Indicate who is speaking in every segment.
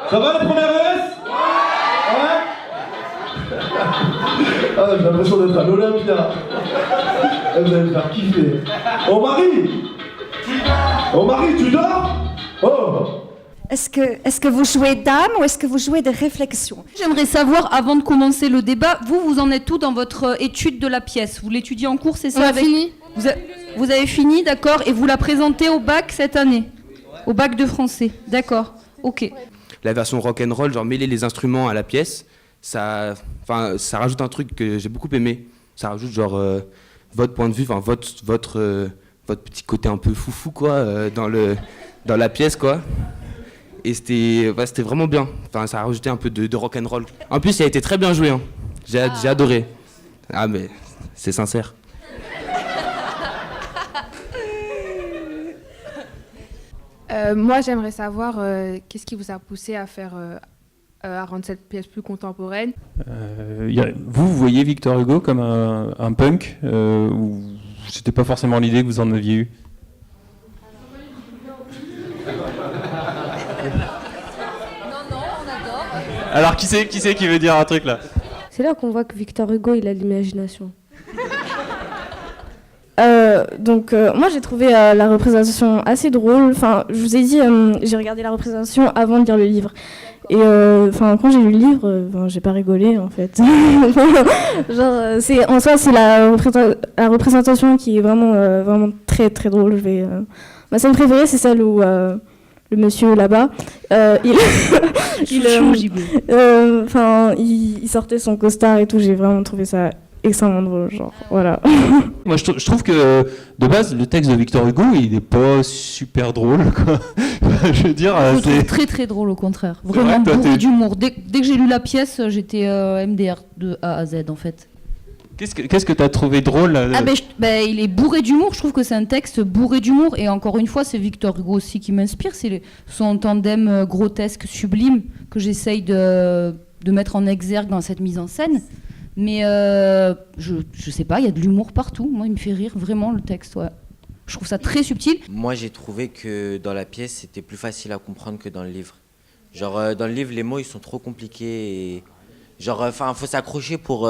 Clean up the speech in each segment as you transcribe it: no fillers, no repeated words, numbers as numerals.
Speaker 1: Ça va les premières ES? Ouais. Ah, j'ai l'impression d'être à l'Olympia. Vous allez me faire kiffer. Oh Marie, tu dors? Oh.
Speaker 2: Est-ce que vous jouez dame ou est-ce que vous jouez des réflexions?
Speaker 3: J'aimerais savoir, avant de commencer le débat, vous en êtes où dans votre étude de la pièce? Vous l'étudiez en cours, c'est ça?
Speaker 4: On a fini.
Speaker 3: Vous avez fini, d'accord, et vous la présentez au bac cette année? Au bac de français, d'accord, ok.
Speaker 5: La version rock'n'roll, genre mêler les instruments à la pièce, ça rajoute un truc que j'ai beaucoup aimé. Ça rajoute genre votre point de vue, votre petit côté un peu foufou quoi, dans la pièce quoi. Et c'était vraiment bien. Enfin, ça a rajouté un peu de rock'n'roll. En plus, ça a été très bien joué. Hein. J'ai adoré. Ah mais c'est sincère.
Speaker 4: Moi, j'aimerais savoir qu'est-ce qui vous a poussé à rendre cette pièce plus contemporaine.
Speaker 6: Vous voyez Victor Hugo comme un punk ou c'était pas forcément l'idée que vous en aviez eue?
Speaker 3: Non, on adore.
Speaker 6: Alors qui c'est qui veut dire un truc là?
Speaker 7: C'est là qu'on voit que Victor Hugo, il a de l'imagination. Moi j'ai trouvé la représentation assez drôle. Enfin, je vous ai dit, j'ai regardé la représentation avant de lire le livre. Et quand j'ai lu le livre, j'ai pas rigolé en fait. Genre, en soi, c'est la représentation qui est vraiment très très drôle. Ma scène préférée, c'est celle où le monsieur là-bas, il sortait son costard et tout. J'ai vraiment trouvé ça extrêmement drôle, genre, voilà.
Speaker 6: Moi, je trouve que, de base, le texte de Victor Hugo, il n'est pas super drôle, quoi. Je veux dire,
Speaker 3: je trouve très très drôle, au contraire. Vraiment bourré d'humour. Dès que j'ai lu la pièce, j'étais MDR de A à Z, en fait.
Speaker 6: Qu'est-ce que tu as trouvé drôle
Speaker 3: il est bourré d'humour. Je trouve que c'est un texte bourré d'humour. Et encore une fois, c'est Victor Hugo aussi qui m'inspire. C'est son tandem grotesque, sublime, que j'essaye de mettre en exergue dans cette mise en scène. Mais je sais pas, il y a de l'humour partout. Moi, il me fait rire vraiment le texte, ouais. Je trouve ça très subtil.
Speaker 8: Moi, j'ai trouvé que dans la pièce, c'était plus facile à comprendre que dans le livre. Genre, dans le livre, les mots, ils sont trop compliqués. Et... Genre, faut s'accrocher pour...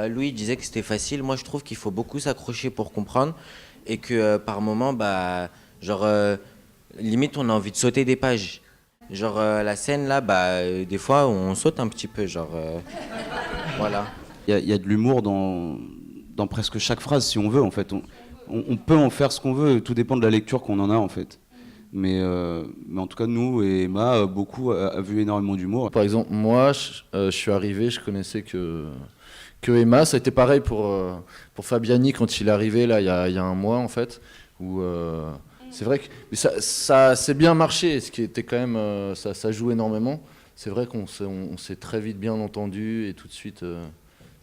Speaker 8: Louis disait que c'était facile. Moi, je trouve qu'il faut beaucoup s'accrocher pour comprendre. Et que par moment, limite, on a envie de sauter des pages. Genre, la scène, là, des fois, on saute un petit peu. Genre, voilà.
Speaker 9: Il y a de l'humour dans presque chaque phrase, si on veut, en fait. On peut en faire ce qu'on veut, tout dépend de la lecture qu'on en a, en fait. Mais en tout cas, nous et Emma, beaucoup a vu énormément d'humour.
Speaker 10: Par exemple, moi, je suis arrivé, je connaissais que Emma. Ça a été pareil pour Fabiani quand il est arrivé, là, il y a un mois, en fait, où... c'est vrai que ça s'est bien marché, ce qui était quand même... ça joue énormément. C'est vrai qu'on s'est très vite bien entendu et tout de suite...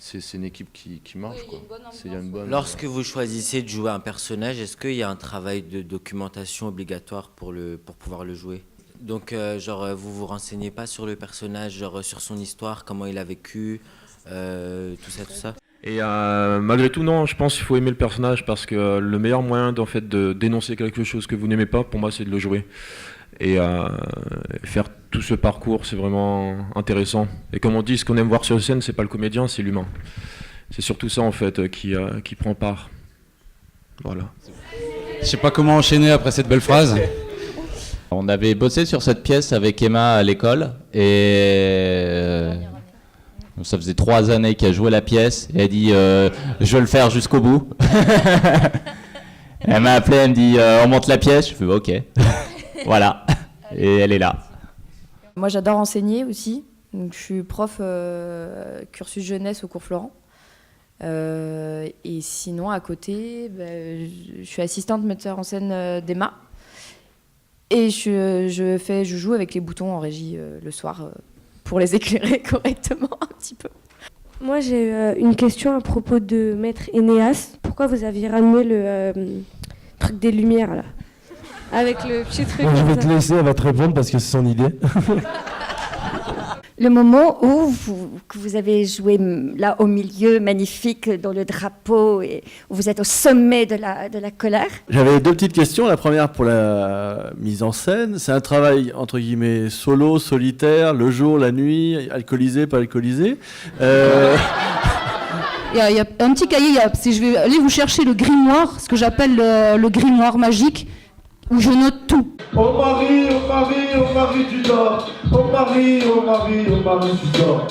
Speaker 10: C'est une équipe qui marche, quoi. Il y a une bonne...
Speaker 8: Lorsque vous choisissez de jouer un personnage, est-ce qu'il y a un travail de documentation obligatoire pour pouvoir le jouer? Donc, vous vous renseignez pas sur le personnage, genre sur son histoire, comment il a vécu, tout ça?
Speaker 11: Et malgré tout, non, je pense qu'il faut aimer le personnage parce que le meilleur moyen de dénoncer quelque chose que vous n'aimez pas, pour moi, c'est de le jouer. Et faire tout ce parcours, c'est vraiment intéressant. Et comme on dit, ce qu'on aime voir sur scène, c'est pas le comédien, c'est l'humain. C'est surtout ça, en fait, qui prend part. Voilà.
Speaker 12: Je sais pas comment enchaîner après cette belle phrase.
Speaker 13: On avait bossé sur cette pièce avec Emma à l'école, et ça faisait 3 années qu'elle jouait la pièce, et elle dit je veux le faire jusqu'au bout. Elle m'a appelé, elle me dit on monte la pièce, je fais ok. Voilà, et elle est là.
Speaker 14: Moi j'adore enseigner aussi, donc je suis prof cursus jeunesse au cours Florent. Et sinon à côté, je suis assistante metteur en scène d'Emma. Et je joue avec les boutons en régie le soir pour les éclairer correctement un petit peu.
Speaker 7: Moi j'ai une question à propos de Maître Énéas. Pourquoi vous aviez ramené le truc des lumières là? Avec le petit truc.
Speaker 1: Bon, je vais te laisser, elle va te répondre parce que c'est son idée.
Speaker 2: Le moment où que vous avez joué là au milieu, magnifique, dans le drapeau, et où vous êtes au sommet de la colère.
Speaker 15: J'avais deux petites questions. La première pour la mise en scène. C'est un travail, entre guillemets, solo, solitaire, le jour, la nuit, alcoolisé, pas alcoolisé.
Speaker 3: Il y a un petit cahier, si je vais aller vous chercher le grimoire, ce que j'appelle le grimoire magique, où je note tout.
Speaker 1: Oh Marie, tu dors. Oh Marie, tu dors.